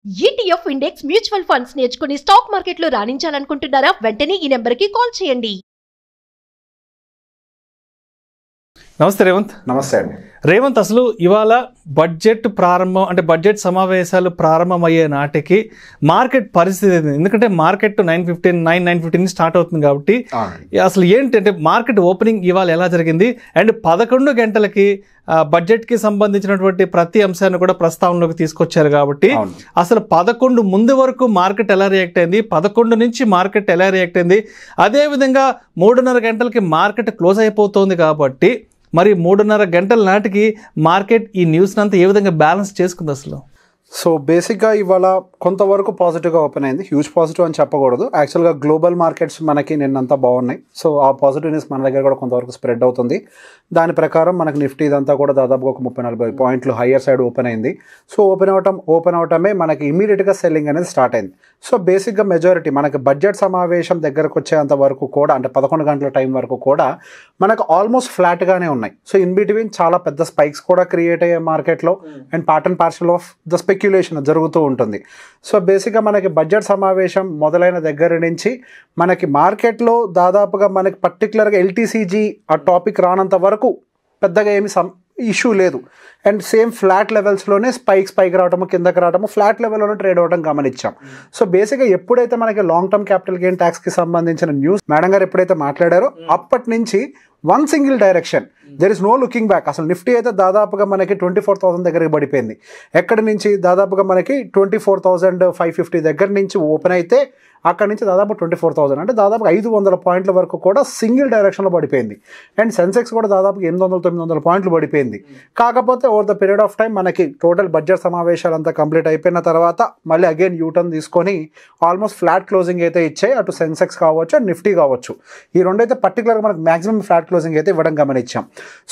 ETF index mutual funds నేర్చుకుని stock మార్కెట్లో రాణించాలనుకుంటున్నారా? వెంటనే ఈ నెంబర్కి కాల్ చేయండి. నమస్తే రేవంత్. నమస్తే అండి రేవంత్, అసలు ఇవాళ బడ్జెట్ ప్రారంభం అంటే బడ్జెట్ సమావేశాలు ప్రారంభమయ్యే నాటికి మార్కెట్ పరిస్థితి ఏంది? ఎందుకంటే మార్కెట్ 9:15 స్టార్ట్ అవుతుంది కాబట్టి అసలు ఏంటంటే మార్కెట్ ఓపెనింగ్ ఇవాళ ఎలా జరిగింది అండ్ 11 గంటలకి బడ్జెట్కి సంబంధించినటువంటి ప్రతి అంశాన్ని కూడా ప్రస్తావనలోకి తీసుకొచ్చారు కాబట్టి అసలు 11 ముందు వరకు మార్కెట్ ఎలా రియాక్ట్ అయింది, 11 నుంచి మార్కెట్ ఎలా రియాక్ట్ అయింది, అదేవిధంగా 3:30 గంటలకి మార్కెట్ క్లోజ్ అయిపోతుంది కాబట్టి మరి 3:30 గంటల నాటికి మార్కెట్ ఈ న్యూస్ని అంతా ఏ విధంగా బ్యాలెన్స్ చేసుకుంది అసలు? సో బేసిక్గా ఇవాళ కొంతవరకు పాజిటివ్గా ఓపెన్ అయింది. హ్యూజ్ పాజిటివ్ అని చెప్పకూడదు. యాక్చువల్గా గ్లోబల్ మార్కెట్స్ మనకి నిన్నంతా బాగున్నాయి. సో ఆ పాజిటివ్నెస్ మన దగ్గర కూడా కొంతవరకు స్ప్రెడ్ అవుతుంది. దాని ప్రకారం మనకి నిఫ్టీ ఇదంతా కూడా దాదాపుగా ఒక 30-40 పాయింట్లు హయ్యర్ సైడ్ ఓపెన్ అయింది. సో ఓపెన్ అవటమే మనకి ఇమీడియట్గా సెల్లింగ్ అనేది స్టార్ట్ అయింది. సో బేసిక్గా మెజారిటీ మనకి బడ్జెట్ సమావేశం దగ్గరకు వచ్చేంత వరకు కూడా అంటే 11 గంటల టైం వరకు కూడా మనకు ఆల్మోస్ట్ ఫ్లాట్గానే ఉన్నాయి. సో ఇన్ బిట్వీన్ చాలా పెద్ద స్పైక్స్ కూడా క్రియేట్ అయ్యే మార్కెట్లో and part and parcel of the speculation జరుగుతూ ఉంటుంది. సో బేసిక్గా మనకి బడ్జెట్ సమావేశం మొదలైన దగ్గర నుంచి మనకి మార్కెట్లో దాదాపుగా మనకి పర్టికులర్గా ఎల్టీసీజీ ఆ టాపిక్ రానంత వరకు పెద్దగా ఏమి ఇష్యూ లేదు. అండ్ సేమ్ ఫ్లాట్ లెవెల్స్లోనే స్పైక్ రావడము, కిందకి రావడము, ఫ్లాట్ లెవెల్లోనే ట్రేడ్ అవ్వడం గమనించాం. సో బేసిక్గా ఎప్పుడైతే మనకి లాంగ్ టర్మ్ క్యాపిటల్ గెయిన్ ట్యాక్స్కి సంబంధించిన న్యూస్ మేడం గారు ఎప్పుడైతే మాట్లాడారో అప్పటి నుంచి one single direction, there is no looking back. అసలు నిఫ్టీ అయితే దాదాపుగా మనకి 24,000 దగ్గరికి పడిపోయింది. ఎక్కడి నుంచి దాదాపుగా మనకి 24,550 దగ్గర నుంచి ఓపెన్ అయితే అక్కడ నుంచి దాదాపు 24,000 అంటే దాదాపు 500 పాయింట్ల వరకు కూడా సింగిల్ డైరెక్షన్లో పడిపోయింది. అండ్ సెన్సెక్స్ కూడా దాదాపు 800-900 పాయింట్లు పడిపోయింది. కాకపోతే over the period of time మనకి టోటల్ బడ్జెట్ సమావేశాలు అంతా కంప్లీట్ అయిపోయిన తర్వాత మళ్ళీ అగైన్ యూటర్న్ తీసుకొని ఆల్మోస్ట్ ఫ్లాట్ క్లోజింగ్ అయితే ఇచ్చాయి. అటు సెన్సెక్స్ కావచ్చు అండ్ నిఫ్టీ కావచ్చు, ఈ రెండైతే పర్టికులర్గా మనకి మాక్సిమం ఫ్లాట్ క్లోజింగ్ అయితే ఇవ్వడం గమనించాం.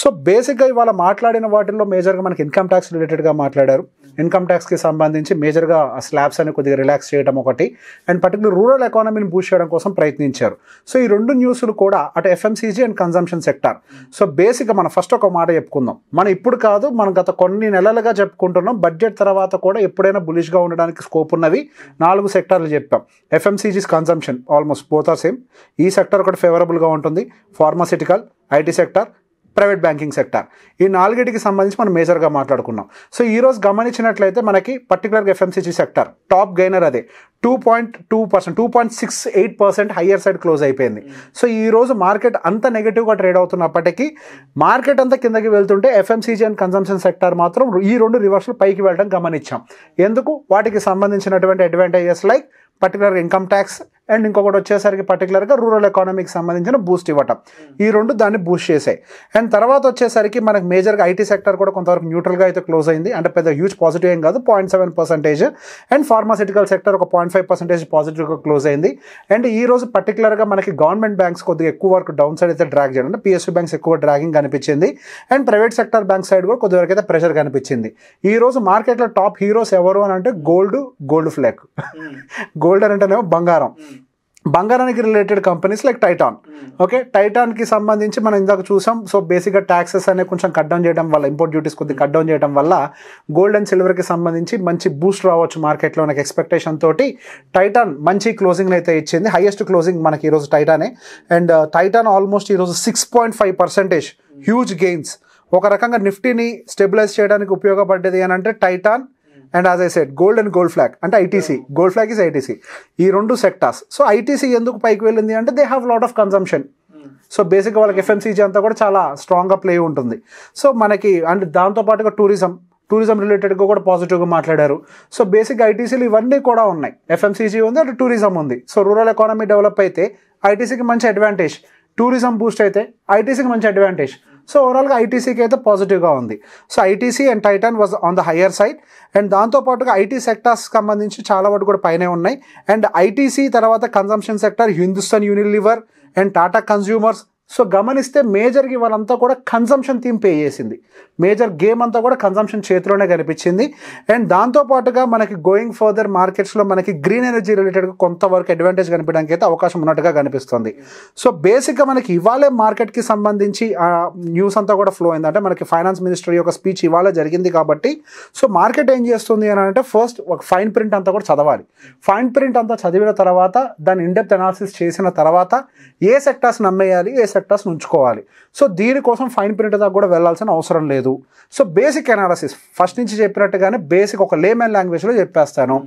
సో బేసిక్గా ఇవాళ మాట్లాడిన వాటిల్లో మేజర్గా మనకి ఇన్కమ్ ట్యాక్స్ రిలేటెడ్గా మాట్లాడారు. ఇన్కమ్ ట్యాక్స్కి సంబంధించి మేజర్గా స్లాబ్స్ అని కొద్దిగా రిలాక్స్ చేయడం ఒకటి, అండ్ పర్టికులర్ రూరల్ ఎకానమీని బూస్ట్ చేయడం కోసం ప్రయత్నించారు. సో ఈ రెండు న్యూస్లు కూడా అటు FMCG and consumption sector. So బేసిక్గా మనం ఫస్ట్ ఒక మాట చెప్పుకుందాం. మనం ఇప్పుడు కాదు, మనం గత కొన్ని నెలలుగా చెప్పుకుంటున్నాం బడ్జెట్ తర్వాత కూడా ఎప్పుడైనా బులిష్గా ఉండడానికి స్కోప్ ఉన్నవి 4 సెక్టార్లు చెప్పాం. FMCGs consumption almost both are same. ఈ సెక్టార్ ఒకటి ఫేవరబుల్గా ఉంటుంది. Pharmaceutical, IT sector, private banking sector, ఈ 4టికి సంబంధించి మనం మేజర్గా మాట్లాడుకున్నాం. సో ఈరోజు గమనించినట్లయితే మనకి పర్టికులర్గా ఎఫ్ఎంసీజీ సెక్టార్ టాప్ గెయినర్ అదే 2.2%, 2.68% హయ్యర్ సైడ్ క్లోజ్ అయిపోయింది. సో ఈరోజు మార్కెట్ అంత నెగిటివ్గా ట్రేడ్ అవుతున్నప్పటికీ మార్కెట్ అంతా కిందకి వెళ్తుంటే ఎఫ్ఎంసీజీ అండ్ కన్జంప్షన్ సెక్టార్ మాత్రం ఈ 2 రివర్స్లు పైకి వెళ్ళడం గమనించాం. ఎందుకు? వాటికి సంబంధించినటువంటి అడ్వాంటేజెస్ లైక్ పర్టికులర్గా ఇన్కమ్ ట్యాక్స్ అండ్ ఇంకొకటి వచ్చేసరికి పర్టికులర్గా రూరల్ ఎకానమీకి సంబంధించిన బూస్ట్ ఇవ్వటం, ఈ 2 దాన్ని బూస్ట్ చేసాయి. అండ్ తర్వాత వచ్చేసరికి మనకు మేజర్గా ఐటీ సెక్టర్ కూడా కొంతవరకు న్యూట్రల్గా అయితే క్లోజ్ అయింది. అంటే పెద్ద హ్యూజ్ పాజిటివ్ ఏం కాదు, 0.7%. అండ్ ఫార్మాసిటికల్ సెక్టర్ ఒక 0.5% పాజిటివ్గా క్లోజ్ అయింది. అండ్ ఈ రోజు పర్టికులర్గా మనకి గవర్నమెంట్ బ్యాంక్స్ కొద్దిగా ఎక్కువ వరకు డౌన్ సైడ్ అయితే డ్రాగ్ చేయడం, అంటే పిఎస్యూ బ్యాంక్స్ ఎక్కువ డ్రాగింగ్ కనిపించింది. And private sector bank side కూడా కొద్ది వరకు అయితే ప్రెషర్ కనిపించింది. ఈ రోజు మార్కెట్లో టాప్ హీరోస్ ఎవరు అని అంటే గోల్డ్ ఫ్లాగ్. గోల్డ్ అని అంటేనేమో బంగారానికి related companies like Titan. Okay, టైటాన్కి సంబంధించి మనం ఇందాక చూసాం. సో బేసిక్గా ట్యాక్సెస్ అనేవి కొంచెం కట్ డౌన్ చేయడం వల్ల, ఇంపోర్ట్ డ్యూటీస్ కొద్దిగా కట్ డౌన్ చేయడం వల్ల గోల్డ్ అండ్ సిల్వర్కి సంబంధించి మంచి బూస్ట్ రావచ్చు మార్కెట్లో నాకు ఎక్స్పెక్టేషన్ తోటి. టైటాన్ మంచి క్లోజింగ్ అయితే ఇచ్చింది, హైయెస్ట్ క్లోజింగ్ మనకి ఈరోజు టైటానే. అండ్ టైటాన్ ఆల్మోస్ట్ ఈరోజు 6.5% హ్యూజ్ గెయిన్స్. ఒక రకంగా నిఫ్టీని స్టెబిలైజ్ చేయడానికి ఉపయోగపడ్డది అని అంటే Titan and as I said gold and Gold Flake అంటే ITC. Gold Flake is ITC, ఈ 2 సెక్టార్స్. సో ఐటీసీ ఎందుకు పైకి వెళ్ళింది అంటే they have lot of consumption. So బేసిక్గా వాళ్ళకి ఎఫ్ఎంసీజీ అంతా కూడా చాలా స్ట్రాంగ్గా ప్లే ఉంటుంది. సో మనకి అండ్ దాంతోపాటుగా టూరిజం రిలేటెడ్గా కూడా పాజిటివ్గా మాట్లాడారు. సో బేసిక్గా ఐటీసీలు ఇవన్నీ కూడా ఉన్నాయి. ఎఫ్ఎంసీజీ ఉంది, అటు టూరిజం ఉంది. సో రూరల్ ఎకానమీ డెవలప్ అయితే ఐటీసీకి మంచి అడ్వాంటేజ్, టూరిజం బూస్ట్ అయితే ఐటీసీకి మంచి అడ్వాంటేజ్. సో ఓవరాల్గా ఐటీసీకి అయితే పాజిటివ్గా ఉంది. So ITC and Titan was on the higher side. And దాంతోపాటుగా ఐటీ సెక్టార్స్కి సంబంధించి చాలా వాటి కూడా పైనే ఉన్నాయి. అండ్ ఐటీసీ తర్వాత consumption sector Hindustan Unilever and Tata consumers so గమనిస్తే మేజర్గా వాళ్ళంతా కూడా కన్జంప్షన్ థీమ్ పే చేసింది. మేజర్ గేమ్ అంతా కూడా కన్జంప్షన్ చేతిలోనే కనిపించింది. అండ్ దాంతోపాటుగా మనకి గోయింగ్ ఫర్దర్ మార్కెట్స్లో మనకి గ్రీన్ ఎనర్జీ రిలేటెడ్గా కొంతవరకు అడ్వాంటేజ్ కనిపించడానికి అయితే అవకాశం ఉన్నట్టుగా కనిపిస్తుంది. సో బేసిక్గా మనకి ఇవాళే మార్కెట్కి సంబంధించి న్యూస్ అంతా కూడా ఫ్లో అయింది. అంటే మనకి ఫైనాన్స్ మినిస్టర్ యొక్క స్పీచ్ ఇవాళ జరిగింది కాబట్టి సో మార్కెట్ ఏం చేస్తుంది అని అంటే ఫస్ట్ ఒక ఫైన్ ప్రింట్ అంతా కూడా చదవాలి. ఫైన్ ప్రింట్ అంతా చదివిన తర్వాత దాని ఇన్డెప్త్ అనాలిసిస్ చేసిన తర్వాత ఏ సెక్టార్స్ నమ్మేయాలి, ఏ సెక్టార్స్ ఉంచుకోవాలి. సో దీనికోసం ఫైన్ ప్రింట్ దాకా కూడా వెళ్ళాల్సిన అవసరం లేదు. సో బేసిక్ అనాలిసిస్ ఫస్ట్ నుంచి చెప్పినట్టుగానే బేసిక్ ఒక లేమన్ లాంగ్వేజ్లో చెప్పేస్తాను.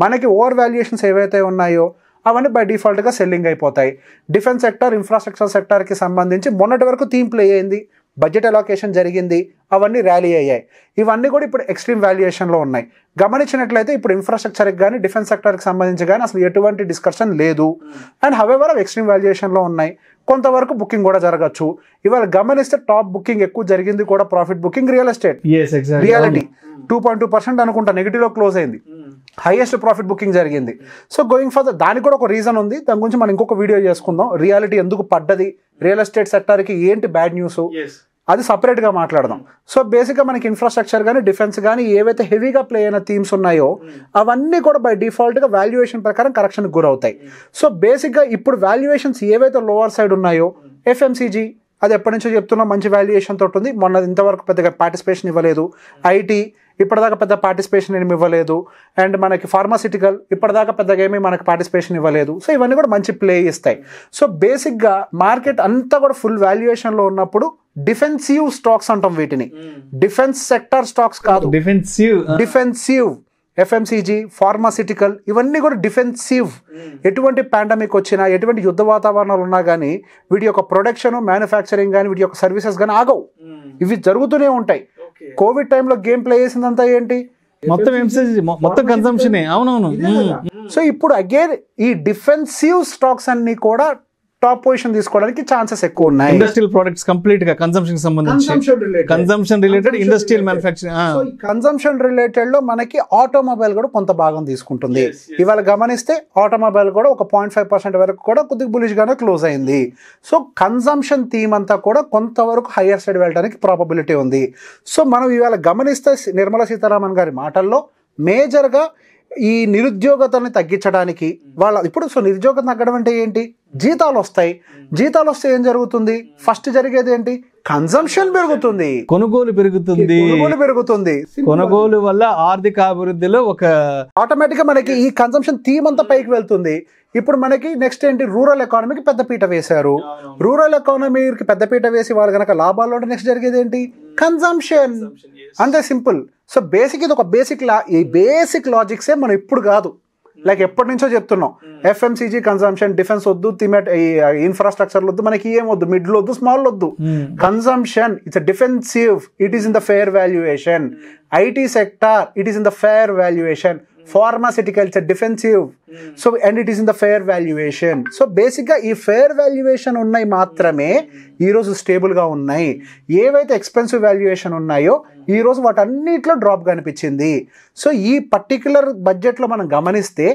మనకి ఓవర్ వాల్యుయేషన్స్ ఏవైతే ఉన్నాయో అవన్నీ బై డిఫాల్ట్గా సెల్లింగ్ అయిపోతాయి. డిఫెన్స్ సెక్టార్, ఇన్ఫ్రాస్ట్రక్చర్ సెక్టార్కి సంబంధించి మొన్నటి వరకు థీమ్ ప్లే అయింది, బడ్జెట్ అలొకేషన్ జరిగింది, అవన్నీ ర్యాలీ అయ్యాయి. ఇవన్నీ కూడా ఇప్పుడు ఎక్స్ట్రీమ్ వాల్యుయేషన్లో ఉన్నాయి. గమనించినట్లయితే ఇప్పుడు ఇన్ఫ్రాస్ట్రక్చర్కి కానీ డిఫెన్స్ సెక్టర్కి సంబంధించి కానీ అసలు ఎటువంటి డిస్కషన్ లేదు. అండ్ హవెవర్ అవి ఎక్స్ట్రీమ్ వాల్యుయేషన్లో ఉన్నాయి. కొంతవరకు బుకింగ్ కూడా జరగచ్చు. ఇవాళ గమనిస్తే టాప్ బుకింగ్ ఎక్కువ జరిగింది కూడా profit booking real estate, reality 2.2% అనుకుంటా నెగిటివ్లో క్లోజ్ అయింది. హైయెస్ట్ ప్రాఫిట్ బుకింగ్ జరిగింది. సో గోయింగ్ ఫర్దర్ దానికి కూడా ఒక రీజన్ ఉంది. దాని గురించి మనం ఇంకొక వీడియో చేసుకుందాం. రియాలిటీ ఎందుకు పడ్డది, రియల్ ఎస్టేట్ సెక్టార్కి ఏంటి బ్యాడ్ న్యూస్, అది సపరేట్గా మాట్లాడదాం. సో బేసిక్గా మనకి ఇన్ఫ్రాస్ట్రక్చర్ కానీ డిఫెన్స్ కానీ ఏవైతే హెవీగా ప్లే అయిన థీమ్స్ ఉన్నాయో అవన్నీ కూడా బై డిఫాల్ట్గా వాల్యుయేషన్ ప్రకారం కరెక్షన్కి గురవుతాయి. సో బేసిక్గా ఇప్పుడు వాల్యుయేషన్స్ ఏవైతే లోవర్ సైడ్ ఉన్నాయో ఎఫ్ఎంసీజీ అది ఎప్పటి నుంచో చెప్తున్నా మంచి వాల్యుయేషన్ తోటి ఉంది. మొన్న ఇంతవరకు పెద్దగా పార్టిసిపేషన్ ఇవ్వలేదు. ఐటీ ఇప్పటిదాకా పెద్ద పార్టిసిపేషన్ ఏమి ఇవ్వలేదు. అండ్ మనకి ఫార్మాసిటికల్ ఇప్పటిదాకా పెద్దగా ఏమీ మనకి పార్టిసిపేషన్ ఇవ్వలేదు. సో ఇవన్నీ కూడా మంచి ప్లే ఇస్తాయి. సో బేసిక్గా మార్కెట్ అంతా కూడా ఫుల్ వాల్యుయేషన్లో ఉన్నప్పుడు డిఫెన్సివ్ స్టాక్స్ అంటాం వీటిని. డిఫెన్స్ సెక్టర్ స్టాక్స్ కాదు, డిఫెన్సివ్ ఎఫ్ఎంసీజీ, ఫార్మాసిటికల్ ఇవన్నీ కూడా డిఫెన్సివ్. ఎటువంటి పాండమిక్ వచ్చినా, ఎటువంటి యుద్ధ వాతావరణాలు ఉన్నా కానీ వీటి యొక్క ప్రొడక్షన్, మ్యానుఫ్యాక్చరింగ్ కానీ వీటి యొక్క సర్వీసెస్ కానీ ఆగవు. ఇవి జరుగుతూనే ఉంటాయి. కోవిడ్ టైంలో గేమ్ ప్లే చేసిందంతా ఏంటి, మొత్తం కన్సంప్షన్. అవునవును. సో ఇప్పుడు అగైన్ ఈ డిఫెన్సివ్ స్టాక్స్ అన్ని కూడా టాప్ పొజిషన్ తీసుకోవడానికి ఛాన్సెస్ ఎక్కువ ఉన్నాయి. ఇండస్ట్రియల్ ప్రొడక్ట్స్ కంప్లీట్ గా కన్సంప్షన్ సంబంధించి, consumption related industrial manufacturing, consumption related లో మనకి ఆటోమొబైల్ కూడా కొంత భాగం తీసుకుంటుంది. ఇవాళ గమనిస్తే ఆటోమొబైల్ కూడా ఒక 0.5% వరకు కూడా కొద్దిగా బులిష్ గానే క్లోజ్ అయింది. సో కన్సంప్షన్ థీమ్ అంతా కూడా కొంతవరకు హైయర్ సైడ్ వెళ్ళడానికి ప్రాబబిలిటీ ఉంది. సో మనం ఇవాళ గమనిస్తే నిర్మలా సీతారామన్ గారి మాటల్లో మేజర్గా ఈ నిరుద్యోగతని తగ్గించడానికి ఇప్పుడు సో నిరుద్యోగత తగ్గడం అంటే ఏంటి, జీతాలు వస్తాయి. జీతాలు వస్తే ఏం జరుగుతుంది, ఫస్ట్ జరిగేది ఏంటి, కన్సంప్షన్ పెరుగుతుంది, కొనుగోలు పెరుగుతుంది. కొనుగోలు వల్ల ఆర్థిక అభివృద్ధిలో ఒక ఆటోమేటిక్ గా మనకి ఈ కన్సంప్షన్ థీమ్ అంతా పైకి వెళ్తుంది. ఇప్పుడు మనకి నెక్స్ట్ ఏంటి, రూరల్ ఎకానమీకి పెద్దపీట వేశారు. రూరల్ ఎకానమీకి పెద్దపీట వేసి వాళ్ళు కనుక లాభాల్లో ఉంటే నెక్స్ట్ జరిగేది ఏంటి, కన్సంప్షన్. అంతే సింపుల్. సో బేసిక్ ఇది ఒక ఈ బేసిక్ లాజిక్సే మనం ఇప్పుడు కాదు, లైక్ ఎప్పటి నుంచో చెప్తున్నాం. ఎఫ్ఎంసీజీ కన్సంప్షన్, డిఫెన్స్ వద్దు, ఇన్ఫ్రాస్ట్రక్చర్ వద్దు, మనకి ఏం వద్దు, మిడిల్ వద్దు, స్మాల్ వద్దు. Consumption it's defensive, it is in the fair valuation. IT sector it is in the fair valuation. Pharmaceutical it's a defensive, so and it is in the fair valuation. So basically ఈ fair valuation ఉన్నాయి మాత్రమే ఈరోజు స్టేబుల్గా ఉన్నాయి. ఏవైతే expensive valuation ఉన్నాయో ఈరోజు వాటన్నిటిలో డ్రాప్ కనిపించింది. సో ఈ పర్టికులర్ బడ్జెట్లో మనం గమనిస్తే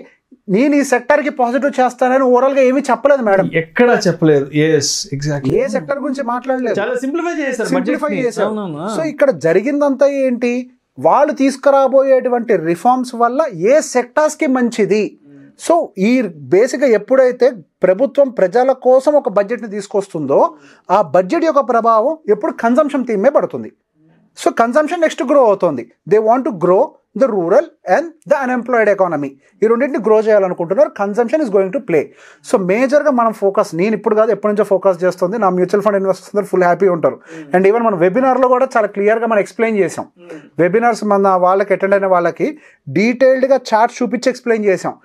నేను ఈ సెక్టర్కి పాజిటివ్ చేస్తానని ఓవరాల్గా ఏమీ చెప్పలేదు మేడం, ఎక్కడా చెప్పలేదు. ఏ సెక్టర్ గురించి మాట్లాడలేదు, చాలా సింప్లిఫై చేశారు. సో ఇక్కడ జరిగిందంతా ఏంటి, వాళ్ళు తీసుకురాబోయేటువంటి రిఫార్మ్స్ వల్ల ఏ సెక్టార్స్కి మంచిది. సో ఈ బేసిక్గా ఎప్పుడైతే ప్రభుత్వం ప్రజల కోసం ఒక బడ్జెట్ని తీసుకొస్తుందో ఆ బడ్జెట్ యొక్క ప్రభావం ఎప్పుడు కన్సంప్షన్ థీమే పడుతుంది. సో కన్సంప్షన్ నెక్స్ట్ గ్రో అవుతుంది. They want to grow the rural and the unemployed economy. ఈ రెండింటిని గ్రో చేయాలనుకుంటున్నారు. Consumption is going to play. So మేజర్గా మనం ఫోకస్, నేను ఇప్పుడు కాదు ఎప్పటి నుంచో ఫోకస్ చేస్తుంది, నా మ్యూచువల్ ఫండ్ ఇన్వెస్టర్స్ అందరూ ఫుల్ హ్యాపీ ఉంటారు. అండ్ ఈవెన్ మన వెబినార్లో కూడా చాలా క్లియర్గా మనం ఎక్స్ప్లెయిన్ చేసాం. వెబినార్స్ మన వాళ్ళకి అటెండ్ అయిన వాళ్ళకి డీటెయిల్డ్గా చార్ట్ చూపించి ఎక్స్ప్లెయిన్ చేసాం.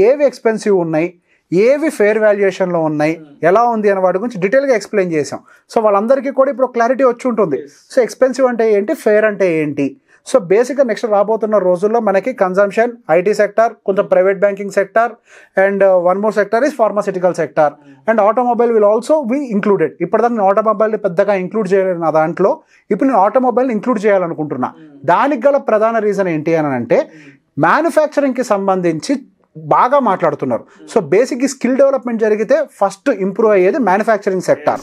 ఏవి ఎక్స్పెన్సివ్ ఉన్నాయి, ఏవి ఫేర్ వాల్యుయేషన్లో ఉన్నాయి, ఎలా ఉంది అనే వాటి గురించి డీటెయిల్గా ఎక్స్ప్లెయిన్ చేసాం. సో వాళ్ళందరికీ కూడా ఇప్పుడు క్లారిటీ వచ్చి ఉంటుంది. సో ఎక్స్పెన్సివ్ అంటే ఏంటి, ఫేర్ అంటే ఏంటి. సో బేసిక్గా నెక్స్ట్ రాబోతున్న రోజుల్లో మనకి కన్సంప్షన్, ఐటీ సెక్టార్, కొంచెం private banking sector, and one more sector is pharmaceutical sector, and automobile will also be included. ఇప్పటిదాకా నేను ఆటోమొబైల్ని పెద్దగా ఇంక్లూడ్ చేయలేదు నా దాంట్లో, ఇప్పుడు నేను ఆటోమొబైల్ని ఇంక్లూడ్ చేయాలనుకుంటున్నా. దానికి గల ప్రధాన రీజన్ ఏంటి అని అంటే మ్యానుఫ్యాక్చరింగ్కి సంబంధించి బాగా మాట్లాడుతున్నారు. సో బేసిక్ ఈ స్కిల్ డెవలప్మెంట్ జరిగితే ఫస్ట్ ఇంప్రూవ్ అయ్యేది మ్యానుఫ్యాక్చరింగ్ సెక్టార్.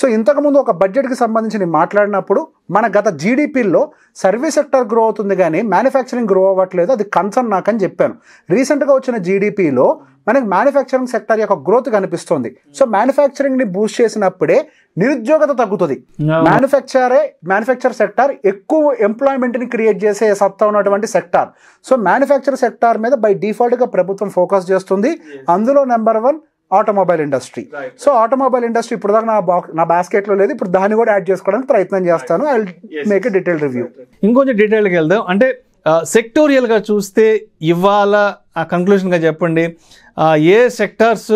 సో ఇంతకుముందు ఒక బడ్జెట్కి సంబంధించి మాట్లాడినప్పుడు మన గత జీడిపిలో సర్వీస్ సెక్టర్ గ్రో అవుతుంది కానీ మ్యానుఫ్యాక్చరింగ్ గ్రో అవ్వట్లేదు, అది కన్సర్న్ నాకని చెప్పాను. రీసెంట్గా వచ్చిన జీడిపిలో మనకి మ్యానుఫ్యాక్చరింగ్ సెక్టర్ యొక్క గ్రోత్ కనిపిస్తుంది. సో మ్యానుఫ్యాక్చరింగ్ని బూస్ట్ చేసినప్పుడే నిరుద్యోగత తగ్గుతుంది. మ్యానుఫ్యాక్చర్ సెక్టార్ ఎక్కువ ఎంప్లాయ్మెంట్ని క్రియేట్ చేసే సత్తా ఉన్నటువంటి సెక్టార్. సో మ్యానుఫ్యాక్చర్ సెక్టార్ మీద బై డిఫాల్ట్గా ప్రభుత్వం ఫోకస్ చేస్తుంది. అందులో number 1 automobile industry. So automobile industry ఇప్పుడు దాకా నా బాస్కెట్లో లేదు, ఇప్పుడు దాన్ని కూడా యాడ్ చేసుకోవడానికి ప్రయత్నం చేస్తాను. I will make a detail review. ఇంకొంచెం డీటెయిల్గా వెళ్దాం. అంటే సెక్టోరియల్గా చూస్తే ఇవాళ ఆ కన్క్లూషన్గా చెప్పండి, ఏ సెక్టార్స్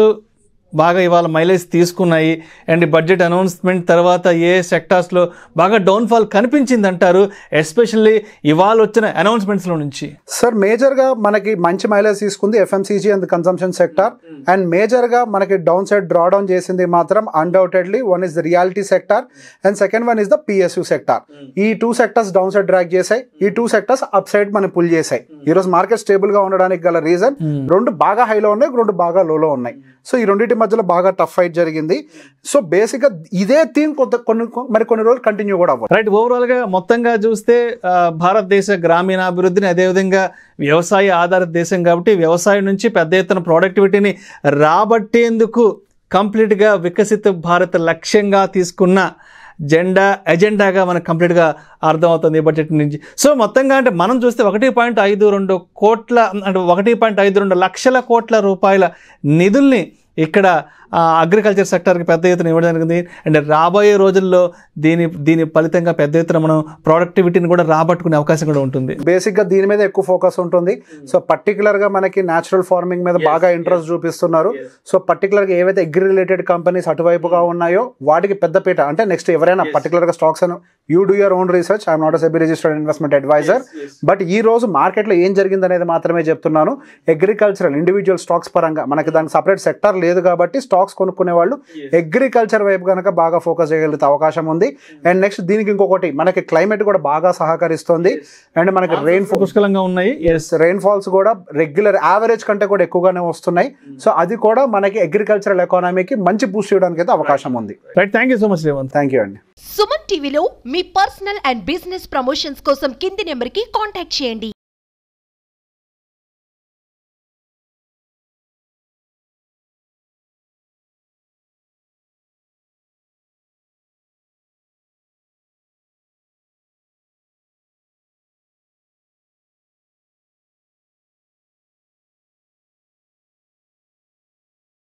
బాగా ఇవాళ మైలేజ్ తీసుకున్నాయి అండ్ బడ్జెట్ అనౌన్స్మెంట్ తర్వాత ఏ సెక్టార్స్లో బాగా డౌన్ఫాల్ కనిపించింది అంటారు, ఎస్పెషల్లీ ఇవాళ వచ్చిన అనౌన్స్మెంట్స్లో నుంచి? సార్ మేజర్గా మనకి మంచి మైలేజ్ తీసుకుంది FMCG and consumption sector. And మేజర్గా మనకి డౌన్ సైడ్ డ్రా డౌన్ చేసింది మాత్రం undoubtedly one is the reality sector and second one is the PSU sector. ఈ 2 సెక్టర్స్ డౌన్ సైడ్ డ్రాగ్ చేశాయి, ఈ 2 సెక్టర్స్ అప్ సైడ్ మనం పుల్ చేశాయి. ఈరోజు మార్కెట్ స్టేబుల్గా ఉండడానికి గల రీజన్ 2 బాగా హైలో ఉన్నాయి, 2 బాగా లోలో ఉన్నాయి. సో ఈ రెండింటి మధ్యలో బాగా టఫ్ ఫైట్ జరిగింది. సో బేసిక్గా ఇదే థీమ్ కొన్ని రోజులు కంటిన్యూ కూడా అవ్వదు. రైట్, ఓవరాల్గా మొత్తంగా చూస్తే భారతదేశ గ్రామీణాభివృద్ధిని, అదేవిధంగా వ్యవసాయ ఆధారిత దేశం కాబట్టి వ్యవసాయం నుంచి పెద్ద ఎత్తున ప్రొడక్టివిటీని రాబట్టేందుకు కంప్లీట్గా వికసిత భారత్ లక్ష్యంగా తీసుకున్న ఎజెండాగా మనకు కంప్లీట్గా అర్థమవుతుంది ఈ బడ్జెట్ నుంచి. సో మొత్తంగా అంటే మనం చూస్తే 1.52 కోట్ల అంటే 1.52 లక్షల కోట్ల రూపాయల నిధుల్ని ఇక్కడ అగ్రికల్చర్ సెక్టర్కి పెద్ద ఎత్తున ఇవ్వడం జరిగింది. అండ్ రాబోయే రోజుల్లో దీని ఫలితంగా పెద్ద ఎత్తున మనం ప్రొడక్టివిటీని కూడా రాబట్టుకునే అవకాశం కూడా ఉంటుంది. బేసిక్గా దీని మీద ఎక్కువ ఫోకస్ ఉంటుంది. సో పర్టికులర్గా మనకి న్యాచురల్ ఫార్మింగ్ మీద బాగా ఇంట్రెస్ట్ చూపిస్తున్నారు. సో పర్టికులర్గా ఏవైతే అగ్రి రిలేటెడ్ కంపెనీస్ అటువైపుగా ఉన్నాయో వాటికి పెద్దపీట. అంటే నెక్స్ట్ ఎవరైనా పర్టికులర్గా స్టాక్స్ అని you do your own research, I'm not SEBI registered investment adviser. But ఈ రోజు మార్కెట్లో ఏం జరిగింది అనేది మాత్రమే చెప్తున్నాను. అగ్రికల్చరల్ ఇండివిజువల్ స్టాక్స్ పరంగా మనకి దానికి సపరేట్ సెక్టర్ లేదు కాబట్టి స్టాక్స్ కొనుక్కునే వాళ్ళు అగ్రికల్చర్ వైపు కనుక బాగా ఫోకస్ చేయగలిగితే అవకాశం ఉంది. అండ్ నెక్స్ట్ దీనికి ఇంకొకటి మనకి క్లైమేట్ కూడా బాగా సహకరిస్తుంది. అండ్ మనకి పుష్కలంగా ఉన్నాయి, రెయిన్ ఫాల్స్ కూడా రెగ్యులర్ యావరేజ్ కంటే కూడా ఎక్కువగానే వస్తున్నాయి. సో అది కూడా మనకి అగ్రికల్చరల్ ఎకానమీకి మంచి బూస్ట్ చేయడానికి అయితే అవకాశం ఉంది. Right, thank you so much Revanth. Thank you అండి. సుమన్ టీవీలో మీ పర్సనల్ అండ్ బిజినెస్ ప్రమోషన్స్ కోసం కింది నెంబర్కి కాంటాక్ట్ చేయండి.